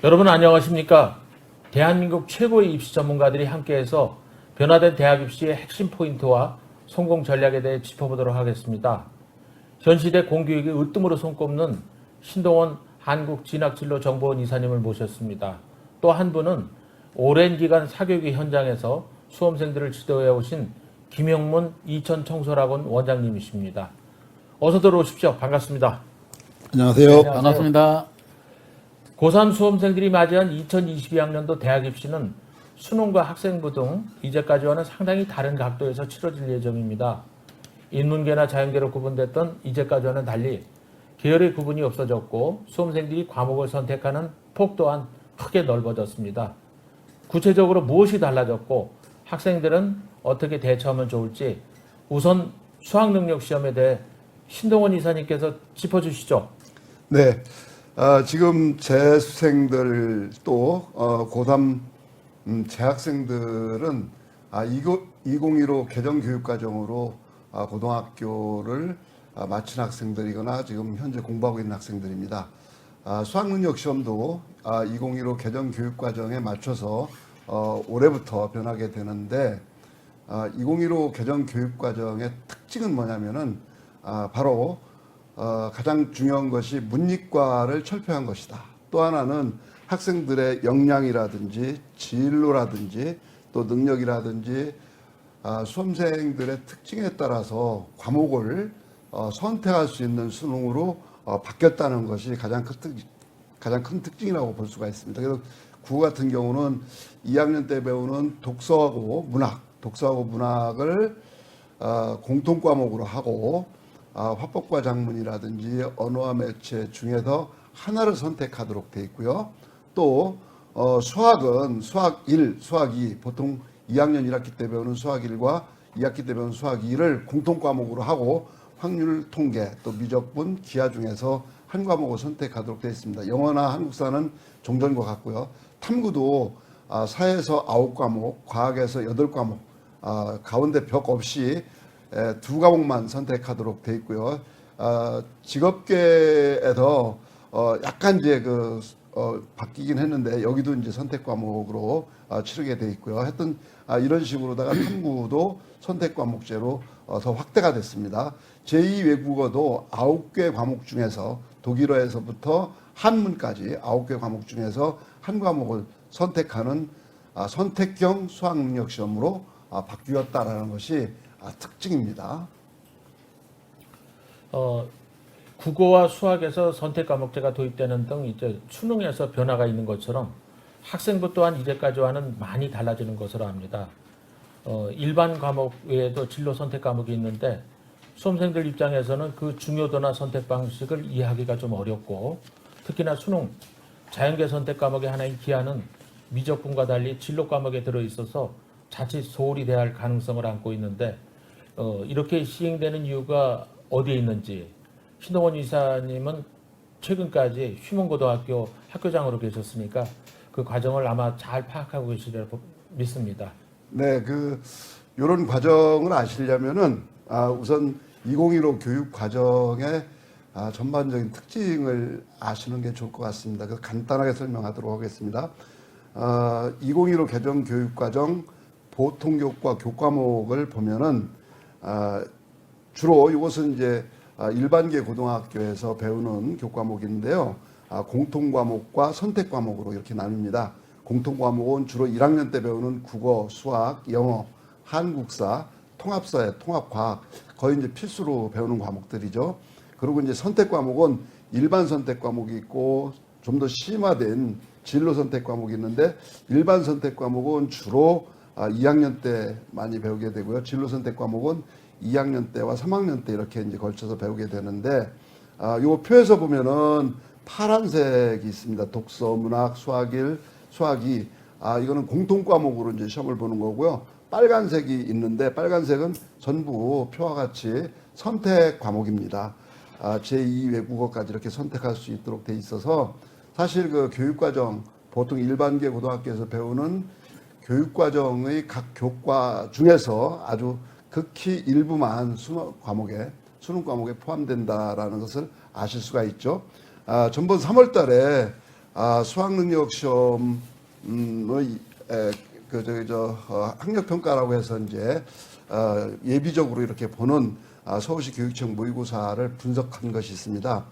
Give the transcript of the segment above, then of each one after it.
여러분 안녕하십니까? 대한민국 최고의 입시 전문가들이 함께해서 변화된 대학 입시의 핵심 포인트와 성공 전략에 대해 짚어보도록 하겠습니다. 현 시대 공교육이 으뜸으로 손꼽는 신동원 한국진학진로정보원 이사님을 모셨습니다. 또 한 분은 오랜 기간 사교육의 현장에서 수험생들을 지도해 오신 김영문 이천청소학원 원장님이십니다. 어서 들어오십시오. 반갑습니다. 안녕하세요. 안녕하세요. 반갑습니다. 고3 수험생들이 맞이한 2022학년도 대학 입시는 수능과 학생부 등 이제까지와는 상당히 다른 각도에서 치러질 예정입니다. 인문계나 자연계로 구분됐던 이제까지와는 달리 계열의 구분이 없어졌고 수험생들이 과목을 선택하는 폭 또한 크게 넓어졌습니다. 구체적으로 무엇이 달라졌고 학생들은 어떻게 대처하면 좋을지 우선 수학능력 시험에 대해 신동원 이사님께서 짚어주시죠. 네, 지금 재수생들 또 고3 재학생들은 2015 개정교육과정으로 고등학교를 마친 학생들이거나 지금 현재 공부하고 있는 학생들입니다. 수학능력 시험도 2015 개정교육과정에 맞춰서 올해부터 변하게 되는데 2015 개정교육과정의 특징은 뭐냐면은 바로 가장 중요한 것이 문이과를 철폐한 것이다. 또 하나는 학생들의 역량이라든지 진로라든지 또 능력이라든지 수험생들의 특징에 따라서 과목을 선택할 수 있는 수능으로 바뀌었다는 것이 가장 큰 특징이라고 볼 수가 있습니다. 그래서 국어 같은 경우는 2학년 때 배우는 독서하고 문학을 공통 과목으로 하고 화법과 작문이라든지 언어와 매체 중에서 하나를 선택하도록 되어 있고요. 또 수학은 수학 1, 수학 2 보통 2학년 1학기 때 배우는 수학 1과 2학기 때 배우는 수학 2를 공통 과목으로 하고 확률 통계 또 미적분 기하 중에서 한 과목을 선택하도록 되어 있습니다. 영어나 한국사는 종전과 같고요. 탐구도 사에서 9과목, 과학에서 8과목, 가운데 벽 없이 2과목만 선택하도록 되어 있고요. 직업계에서 약간 이제 바뀌긴 했는데 여기도 이제 선택 과목으로 치르게 되어 있고요. 하여튼 이런 식으로다가 탐구도 선택 과목제로 더 확대가 됐습니다. 제2 외국어도 9개 과목 중에서 독일어에서부터 한문까지 9개 과목 중에서 한 과목을 선택하는 선택형 수학능력 시험으로 바뀌었다라는 것이 특징입니다. 국어와 수학에서 선택 과목제가 도입되는 등 이제 수능에서 변화가 있는 것처럼 학생부 또한 이제까지와는 많이 달라지는 것으로 압니다. 일반 과목 외에도 진로 선택 과목이 있는데 수험생들 입장에서는 그 중요도나 선택 방식을 이해하기가 좀 어렵고 특히나 수능 자연계 선택 과목의 하나인 기하는 미적분과 달리 진로 과목에 들어있어서 자칫 소홀히 대할 가능성을 안고 있는데 이렇게 시행되는 이유가 어디에 있는지 신동원 이사님은 최근까지 휴문고등학교 학교장으로 계셨으니까 그 과정을 아마 잘 파악하고 계시리라고 믿습니다. 네, 이런 과정을 아시려면은 우선 2015 교육 과정의 전반적인 특징을 아시는 게 좋을 것 같습니다. 그래서 간단하게 설명하도록 하겠습니다. 2015 개정 교육 과정 보통교과 교과목을 보면은 주로 이것은 이제 일반계 고등학교에서 배우는 교과목인데요. 공통과목과 선택과목으로 이렇게 나뉩니다. 공통과목은 주로 1학년 때 배우는 국어, 수학, 영어, 한국사, 통합사회, 통합과학 거의 이제 필수로 배우는 과목들이죠. 그리고 이제 선택과목은 일반 선택과목이 있고 좀 더 심화된 진로 선택과목이 있는데 일반 선택과목은 주로 2학년 때 많이 배우게 되고요. 진로 선택과목은 2학년 때와 3학년 때 이렇게 이제 걸쳐서 배우게 되는데, 요 표에서 보면은 파란색이 있습니다. 독서, 문학, 수학 1, 수학 2. 이거는 공통 과목으로 이제 시험을 보는 거고요. 빨간색이 있는데, 빨간색은 전부 표와 같이 선택 과목입니다. 제2 외국어까지 이렇게 선택할 수 있도록 돼 있어서, 사실 그 교육과정, 보통 일반계 고등학교에서 배우는 교육과정의 각 교과 중에서 아주 극히 일부만 수능 과목에 포함된다라는 것을 아실 수가 있죠. 전번 3월 달에 수학능력 시험의 학력 평가라고 해서 이제 예비적으로 이렇게 보는 서울시 교육청 모의고사를 분석한 것이 있습니다.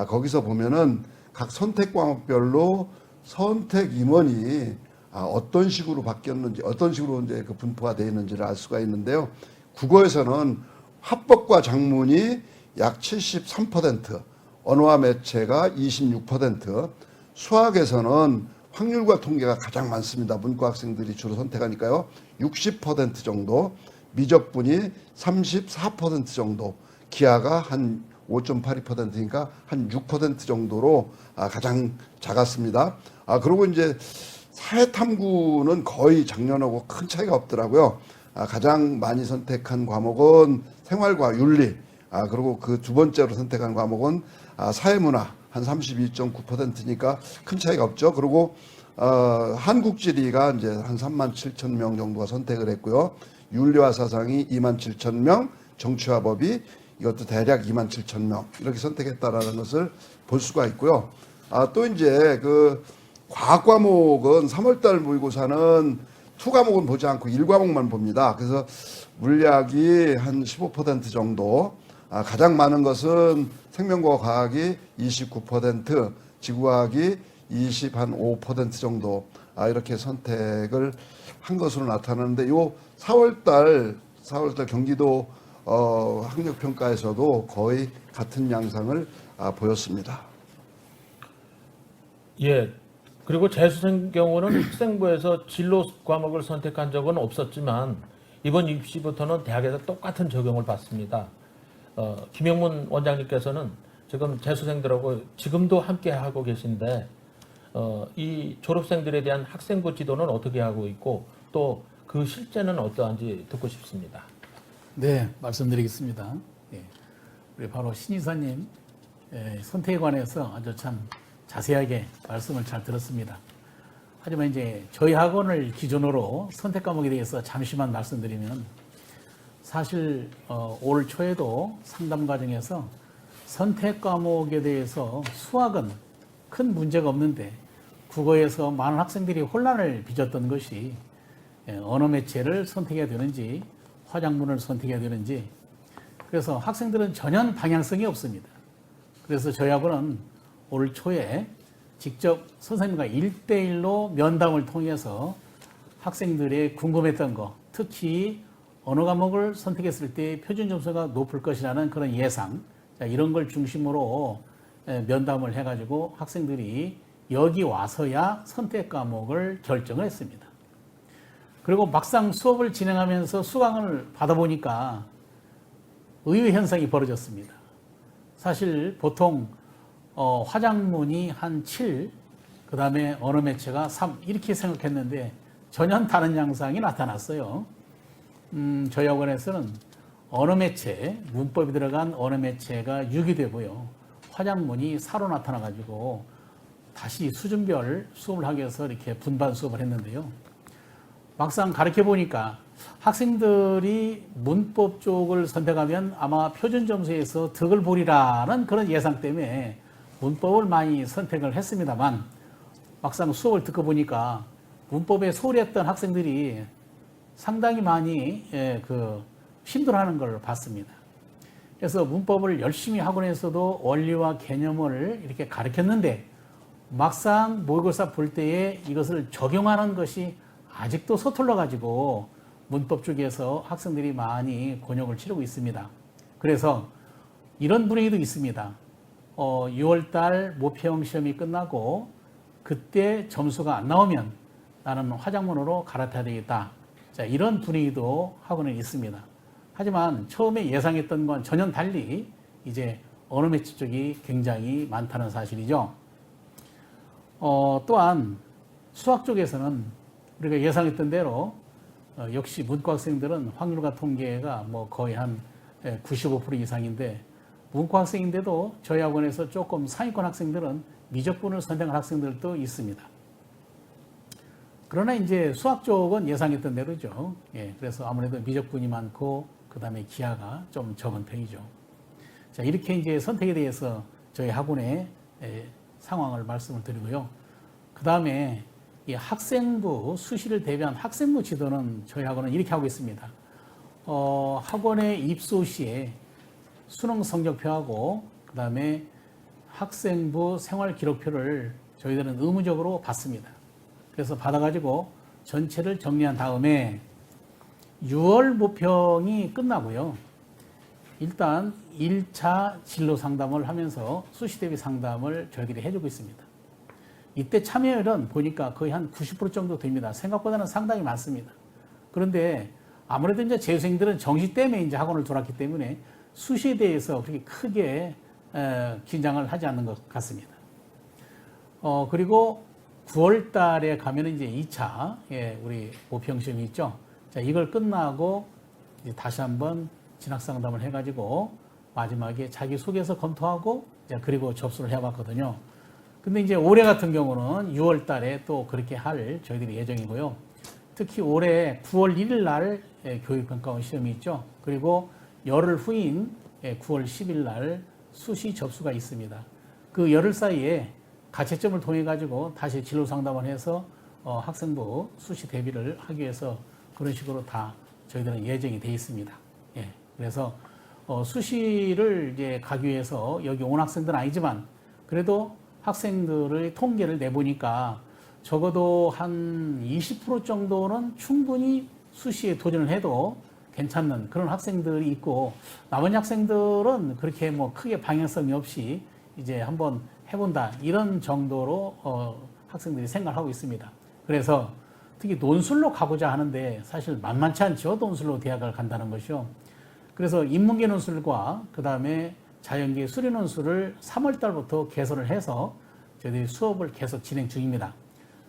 거기서 보면은 각 선택 과목별로 선택 임원이 어떤 식으로 바뀌었는지, 어떤 식으로 이제 그 분포가 되어 있는지를 알 수가 있는데요. 국어에서는 화법과 작문이 약 73%, 언어와 매체가 26%, 수학에서는 확률과 통계가 가장 많습니다. 문과 학생들이 주로 선택하니까요. 60% 정도, 미적분이 34% 정도, 기하가 한 5.82%니까 한 6% 정도로 가장 작았습니다. 그리고 이제 사회탐구는 거의 작년하고 큰 차이가 없더라고요. 가장 많이 선택한 과목은 생활과 윤리, 그리고 그 두 번째로 선택한 과목은 사회문화 한 32.9%니까 큰 차이가 없죠. 그리고 한국지리가 이제 한 37,000명 정도가 선택을 했고요. 윤리와 사상이 27,000명, 정치와 법이 이것도 대략 27,000명 이렇게 선택했다라는 것을 볼 수가 있고요. 또 이제 그 과학 과목은 3월달 모의고사는 2과목은 보지 않고 1과목만 봅니다. 그래서 물리학이 한 15% 정도, 가장 많은 것은 생명과 과학이 29%, 지구과학이 25% 정도 이렇게 선택을 한 것으로 나타나는데 요 4월달 경기도 학력평가에서도 거의 같은 양상을 보였습니다. 예. 그리고 재수생 경우는 학생부에서 진로 과목을 선택한 적은 없었지만 이번 입시부터는 대학에서 똑같은 적용을 받습니다. 김영문 원장님께서는 지금 재수생들하고 지금도 함께 하고 계신데 이 졸업생들에 대한 학생부 지도는 어떻게 하고 있고 또 그 실제는 어떠한지 듣고 싶습니다. 네, 말씀드리겠습니다. 예, 우리 바로 신 이사님 선택에 관해서 아주 참 자세하게 말씀을 잘 들었습니다. 하지만 이제 저희 학원을 기준으로 선택 과목에 대해서 잠시만 말씀드리면 사실 올 초에도 상담 과정에서 선택 과목에 대해서 수학은 큰 문제가 없는데 국어에서 많은 학생들이 혼란을 빚었던 것이 언어 매체를 선택해야 되는지 화작문을 선택해야 되는지, 그래서 학생들은 전혀 방향성이 없습니다. 그래서 저희 학원은 올 초에 직접 선생님과 1대1로 면담을 통해서 학생들의 궁금했던 거, 특히 언어 과목을 선택했을 때 표준 점수가 높을 것이라는 그런 예상, 이런 걸 중심으로 면담을 해가지고 학생들이 여기 와서야 선택 과목을 결정을 했습니다. 그리고 막상 수업을 진행하면서 수강을 받아보니까 의외 현상이 벌어졌습니다. 사실 보통 화작문이 한 7, 그 다음에 언어 매체가 3 이렇게 생각했는데 전혀 다른 양상이 나타났어요. 저희 학원에서는 언어 매체, 문법이 들어간 언어 매체가 6이 되고요. 화작문이 4로 나타나가지고 다시 수준별 수업을 하기 위해서 이렇게 분반 수업을 했는데요. 막상 가르쳐 보니까 학생들이 문법 쪽을 선택하면 아마 표준 점수에서 득을 보리라는 그런 예상 때문에 문법을 많이 선택을 했습니다만 막상 수업을 듣고 보니까 문법에 소홀했던 학생들이 상당히 많이 힘들어하는 걸 봤습니다. 그래서 문법을 열심히 학원에서도 원리와 개념을 이렇게 가르쳤는데 막상 모의고사 볼 때에 이것을 적용하는 것이 아직도 서툴러 가지고 문법 쪽에서 학생들이 많이 곤욕을 치르고 있습니다. 그래서 이런 분위기도 있습니다. 6월달 모평 시험이 끝나고 그때 점수가 안 나오면 나는 화작문으로 갈아타야 되겠다. 자, 이런 분위기도 학원에 있습니다. 하지만 처음에 예상했던 건 전혀 달리 이제 언어 매체 쪽이 굉장히 많다는 사실이죠. 또한 수학 쪽에서는 우리가 예상했던 대로 역시 문과 학생들은 확률과 통계가 뭐 거의 한 95% 이상인데 문과 학생인데도 저희 학원에서 조금 상위권 학생들은 미적분을 선택한 학생들도 있습니다. 그러나 이제 수학 쪽은 예상했던 대로죠. 예, 그래서 아무래도 미적분이 많고 그 다음에 기하가 좀 적은 편이죠. 자, 이렇게 이제 선택에 대해서 저희 학원의 상황을 말씀을 드리고요. 그 다음에 이 학생부 수시를 대비한 학생부 지도는 저희 학원은 이렇게 하고 있습니다. 학원에 입소 시에 수능 성적표하고 그 다음에 학생부 생활 기록표를 저희들은 의무적으로 받습니다. 그래서 받아가지고 전체를 정리한 다음에 6월 모평이 끝나고요. 일단 1차 진로 상담을 하면서 수시 대비 상담을 저희들이 해주고 있습니다. 이때 참여율은 보니까 거의 한 90% 정도 됩니다. 생각보다는 상당히 많습니다. 그런데 아무래도 이제 재수생들은 정시 때문에 이제 학원을 들어왔기 때문에 수시에 대해서 그렇게 크게 긴장을 하지 않는 것 같습니다. 그리고 9월 달에 가면은 이제 2차, 우리 모평 시험이 있죠. 자, 이걸 끝나고 이제 다시 한번 진학 상담을 해가지고 마지막에 자기소개서 검토하고 이제 그리고 접수를 해봤거든요. 근데 이제 올해 같은 경우는 6월 달에 또 그렇게 할 저희들이 예정이고요. 특히 올해 9월 1일 날 교육평가원 시험이 있죠. 그리고 열흘 후인 9월 10일 날 수시 접수가 있습니다. 그 열흘 사이에 가채점을 통해 가지고 다시 진로 상담을 해서 학생부 수시 대비를 하기 위해서 그런 식으로 다 저희들은 예정이 돼 있습니다. 예. 그래서 수시를 이제 가기 위해서 여기 온 학생들은 아니지만 그래도 학생들의 통계를 내보니까 적어도 한 20% 정도는 충분히 수시에 도전을 해도 괜찮는 그런 학생들이 있고 나머지 학생들은 그렇게 뭐 크게 방향성이 없이 이제 한번 해본다 이런 정도로 학생들이 생각하고 있습니다. 그래서 특히 논술로 가고자 하는데 사실 만만치 않죠. 논술로 대학을 간다는 것이요. 그래서 인문계 논술과 그 다음에 자연계 수리 논술을 3월 달부터 개설을 해서 저희들이 수업을 계속 진행 중입니다.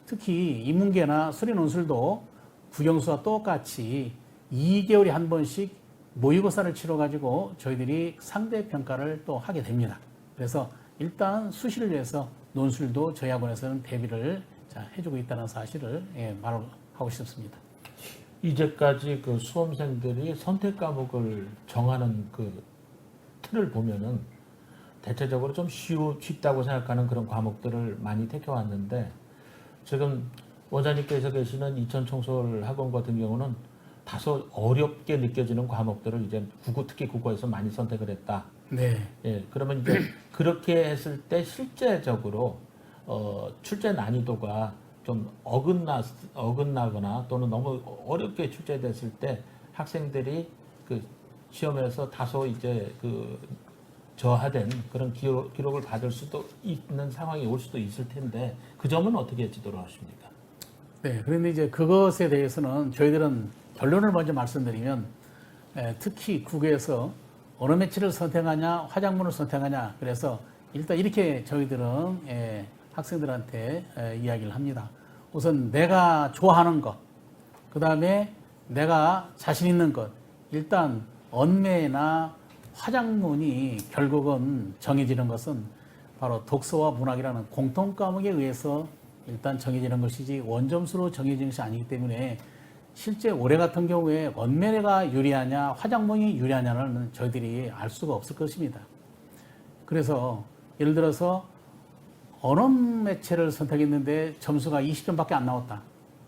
특히 인문계나 수리 논술도 국영수와 똑같이 2개월에 한 번씩 모의고사를 치러가지고 저희들이 상대 평가를 또 하게 됩니다. 그래서 일단 수시를 위해서 논술도 저희 학원에서는 대비를 해주고 있다는 사실을 말하고 싶습니다. 이제까지 그 수험생들이 선택 과목을 정하는 그 틀을 보면은 대체적으로 좀 쉽다고 생각하는 그런 과목들을 많이 택해왔는데 지금 원장님께서 계시는 이천총솔 학원 같은 경우는 다소 어렵게 느껴지는 과목들을 이제 특히 국어에서 많이 선택을 했다. 네. 예, 그러면 이제 그렇게 했을 때 실제적으로 출제 난이도가 좀 어긋나거나 또는 너무 어렵게 출제됐을 때 학생들이 그 시험에서 다소 이제 그 저하된 그런 기록을 받을 수도 있는 상황이 올 수도 있을 텐데 그 점은 어떻게 지도를 하십니까? 네, 그런데 이제 그것에 대해서는 저희들은 결론을 먼저 말씀드리면 특히 국어에서 어느 매체를 선택하냐, 화작문을 선택하냐. 그래서 일단 이렇게 저희들은 학생들한테 이야기를 합니다. 우선 내가 좋아하는 것, 그 다음에 내가 자신 있는 것. 일단 언매나 화작문이 결국은 정해지는 것은 바로 독서와 문학이라는 공통 과목에 의해서 일단 정해지는 것이지 원점수로 정해지는 것이 아니기 때문에 실제 올해 같은 경우에 언매가 유리하냐 화작문이 유리하냐는 저희들이 알 수가 없을 것입니다. 그래서 예를 들어서 언어 매체를 선택했는데 점수가 20점밖에 안 나왔다.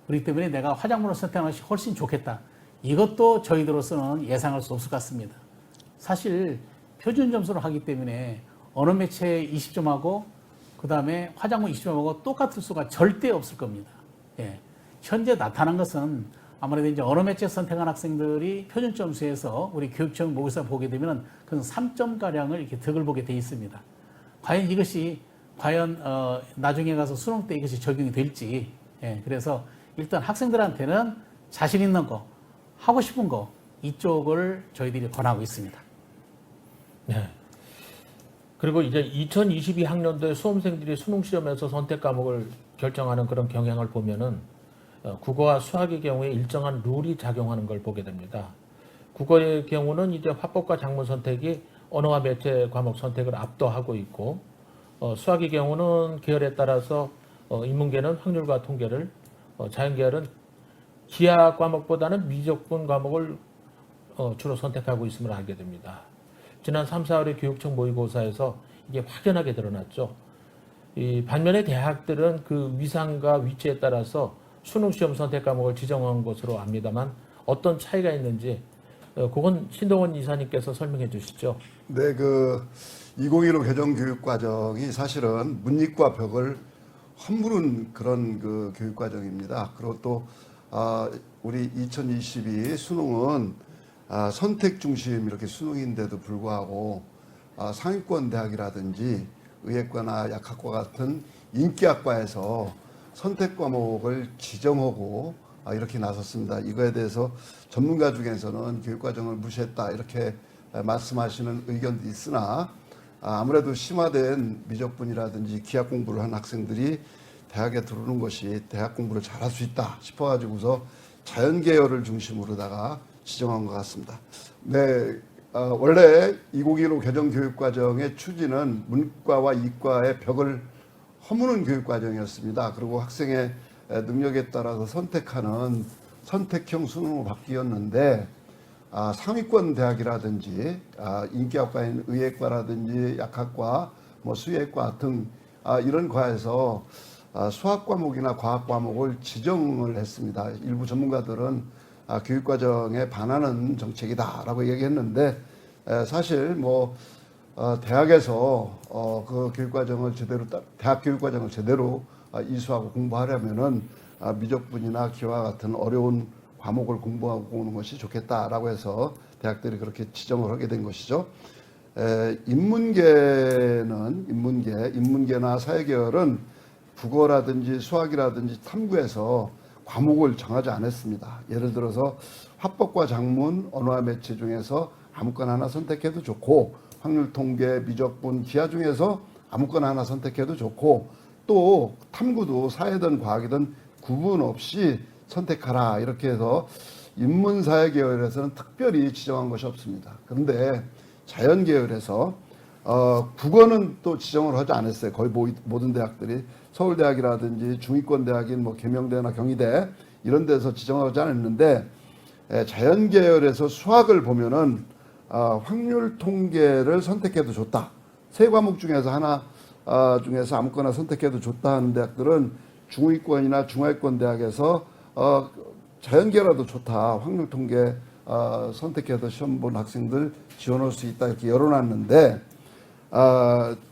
그렇기 때문에 내가 화작문을 선택하는 것이 훨씬 좋겠다. 이것도 저희들로서는 예상할 수 없을 것 같습니다. 사실 표준 점수를 하기 때문에 언어 매체 20점하고 그 다음에 화작문 20점하고 똑같을 수가 절대 없을 겁니다. 예. 현재 나타난 것은 아무래도 이제 언어 매체 선택한 학생들이 표준 점수에서 우리 교육청 모의고사 보게 되면 그건 3점가량을 이렇게 득을 보게 돼 있습니다. 과연 이것이 나중에 가서 수능 때 이것이 적용이 될지. 예. 그래서 일단 학생들한테는 자신 있는 거, 하고 싶은 거 이쪽을 저희들이 권하고 있습니다. 네. 그리고 이제 2022학년도에 수험생들이 수능 시험에서 선택 과목을 결정하는 그런 경향을 보면은 국어와 수학의 경우에 일정한 룰이 작용하는 걸 보게 됩니다. 국어의 경우는 이제 화법과 작문 선택이 언어와 매체 과목 선택을 압도하고 있고, 수학의 경우는 계열에 따라서 인문계는 확률과 통계를, 자연계열은 기하 과목보다는 미적분 과목을 주로 선택하고 있음을 알게 됩니다. 지난 3, 4월의 교육청 모의고사에서 이게 확연하게 드러났죠. 이 반면에 대학들은 그 위상과 위치에 따라서 수능 시험 선택 과목을 지정한 것으로 압니다만 어떤 차이가 있는지 그건 신동원 이사님께서 설명해 주시죠. 네, 그 2015 개정 교육 과정이 사실은 문익과 벽을 허무는 그런 그 교육 과정입니다. 그리고 또 우리 2022 수능은 선택 중심 이렇게 수능인데도 불구하고 상위권 대학이라든지 의예과나 약학과 같은 인기학과에서 선택 과목을 지정하고 이렇게 나섰습니다. 이거에 대해서 전문가 중에서는 교육과정을 무시했다 이렇게 말씀하시는 의견도 있으나 아무래도 심화된 미적분이라든지 기하 공부를 한 학생들이 대학에 들어오는 것이 대학 공부를 잘할 수 있다 싶어가지고서 자연계열을 중심으로다가 지정한 것 같습니다. 네, 원래 2015 개정교육과정의 추진은 문과와 이과의 벽을 허무는 교육과정이었습니다. 그리고 학생의 능력에 따라서 선택하는 선택형 수능으로 바뀌었는데 상위권 대학이라든지 인기학과인 의예과라든지 약학과 뭐 수의과 등 이런 과에서 수학 과목이나 과학 과목을 지정을 했습니다. 일부 전문가들은 교육과정에 반하는 정책이다라고 얘기했는데 사실 뭐 대학에서 그 교육과정을 제대로 대학 교육과정을 제대로 이수하고 공부하려면은 미적분이나 기와 같은 어려운 과목을 공부하고 오는 것이 좋겠다라고 해서 대학들이 그렇게 지정을 하게 된 것이죠. 인문계나 사회계열은 국어라든지 수학이라든지 탐구에서 과목을 정하지 않았습니다. 예를 들어서 화법과 작문, 언어와 매체 중에서 아무거나 하나 선택해도 좋고 확률 통계, 미적분, 기하 중에서 아무거나 하나 선택해도 좋고 또 탐구도 사회든 과학이든 구분 없이 선택하라 이렇게 해서 인문사회계열에서는 특별히 지정한 것이 없습니다. 그런데 자연계열에서 국어는 또 지정을 하지 않았어요. 거의 모든 대학들이 서울대학이라든지 중위권 대학인 뭐 계명대나 경희대 이런 데서 지정하지 않았는데 자연계열에서 수학을 보면은 확률 통계를 선택해도 좋다. 세 과목 중에서 하나 중에서 아무거나 선택해도 좋다 하는 대학들은 중위권이나 중하위권 대학에서 자연계라도 좋다. 확률 통계 선택해서 시험 본 학생들 지원할 수 있다 이렇게 열어놨는데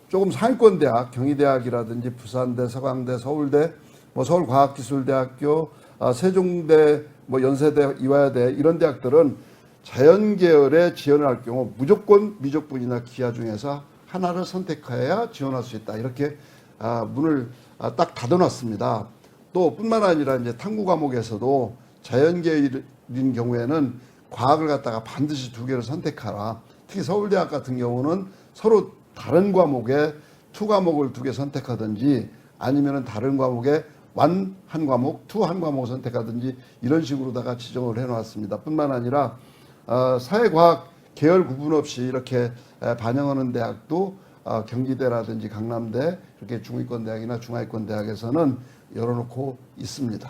조금 상위권 대학, 경희대학이라든지 부산대, 서강대, 서울대, 뭐 서울과학기술대학교, 세종대, 뭐 연세대, 이화여대 이런 대학들은 자연계열에 지원을 할 경우 무조건 미적분이나 기하 중에서 하나를 선택해야 지원할 수 있다. 이렇게 문을 딱 닫아놨습니다. 또 뿐만 아니라 이제 탐구 과목에서도 자연계열인 경우에는 과학을 갖다가 반드시 두 개를 선택하라. 특히 서울대학 같은 경우는 서로 다른 과목에 투 과목을 두 개 선택하든지 아니면은 다른 과목에 한 과목, 투 한 과목을 선택하든지 이런 식으로다가 지정을 해놓았습니다. 뿐만 아니라 사회과학 계열 구분 없이 이렇게 반영하는 대학도 경기대라든지 강남대 이렇게 중위권 대학이나 중하위권 대학에서는 열어놓고 있습니다.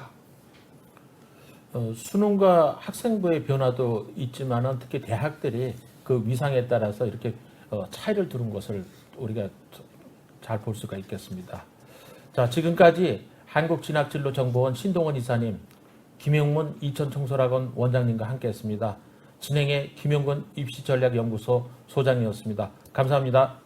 수능과 학생부의 변화도 있지만은 특히 대학들이 그 위상에 따라서 이렇게 차이를 두는 것을 우리가 잘 볼 수가 있겠습니다. 자, 지금까지 한국진학진로정보원 신동원 이사님, 김영문 이천청소학원 원장님과 함께했습니다. 진행의 김영근 입시전략연구소 소장이었습니다. 감사합니다.